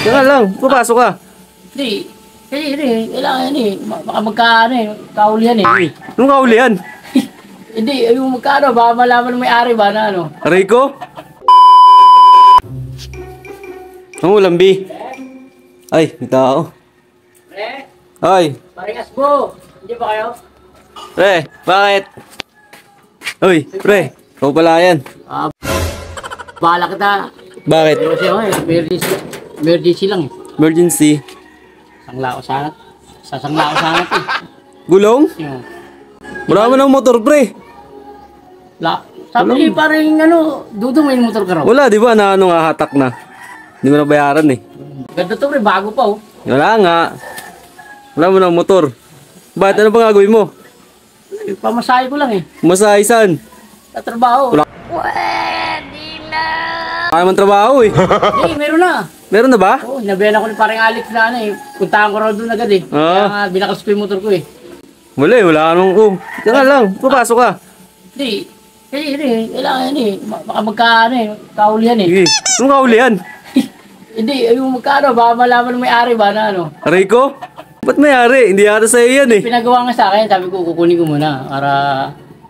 Teka lang, papasok ka. Hindi. Kasi kailangan yan eh. Baka magkaano eh. Kaulihan eh. Anong kaulihan? Hindi, yung magkano. Baka malaman ng may-ari ba na ano. Aray ko? Ang ulam, B. Ay, may tao. Pre, Ay, paringas po. Hindi ba kayo? pre, bakit? Uy, pre, ikaw pala yan. Bahala kita. Bakit? Pero siya eh. Emergency lang eh. Emergency. Sangla ko sanat. Sasangla ko sanat eh. Gulong? Yung, Wala mo ng motor, pre. sabi parang ano, dudong may motor ka raw. Wala, di ba, na ano nga, hatak na. Hindi mo nabayaran eh. Ganda to pre, bago pa oh. Wala nga. Wala mo ng motor. Bakit? Ano ba gagawin mo? Pamasahe ko lang eh. Masahe saan? Sa trabaho. Wala. Kaya man trabaho eh. Eh, meron na. Meron na ba? Oo, nabihan ako ni parang Alex na ano eh. Puntahan ko raw doon agad eh. Kaya nga, binakas ko yung motor ko eh. Wala eh, wala ka nung... Oh, teka lang, papasok ka. Hindi. Kasi kailangan yan eh. Baka magkaano eh. Kaulihan eh. Sige, anong kaulihan? Hindi, yung magkano. Baka malaman ng may-ari ba na ano. Aray ko? Ba't mayari? Hindi yata sa'yo yan eh. Pinagawa nga sa akin. Sabi ko, kukunin ko muna. Para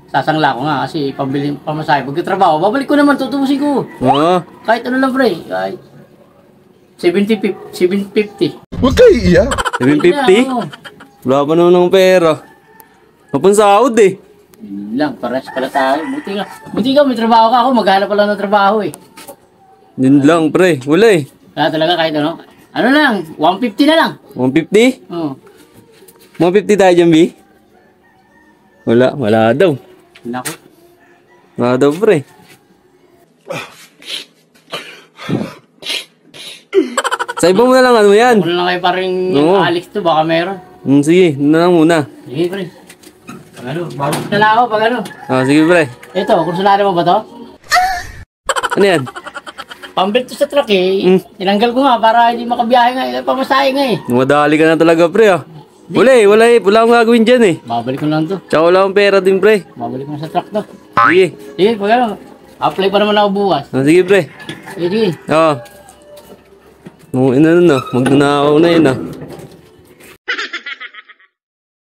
sasangla ko nga. Kasi pambili, pamasahe. Pagkatrabaho, babalik ko naman. Tutubusin ko. Oo. Kahit ano lang pre. Kahit 750. Huwag kayo iiyak. 750? Oo. Wala pa naman ng pera. Mapansahod eh. Yun lang, pares pala tayo. Buti ka, may trabaho ka ako. Maghanap pa lang ng trabaho eh. Yun lang pre, wala eh. Kaya talaga kahit ano. Ano lang, 150 na lang. 150? Oo. 150 tayo dyan, B? Wala daw. Naku. Wala daw pre. Sa iba mo na lang ano yan. Ako na lang kayo parang Oo. Alex to, baka meron. Sige, yun na lang muna. Sige pre. Pag ano, bago na lang ako pag ano. Sige pre. Ito, kursunado mo ba to? Ano yan? Pambit to sa truck eh. Tinanggal ko nga para hindi makabiyahe nga. Pamasahe nga eh. Madali ka na talaga pre ah. Wala akong gagawin dyan eh. Babalik ko lang to. Tsaka wala akong pera din pre. Babalik ko na sa truck to. Sige. Sige, pag ano. Apply pa naman ako bukas. Sige pre. Sige. Oo. Ina na, magnanakaw na yun ah.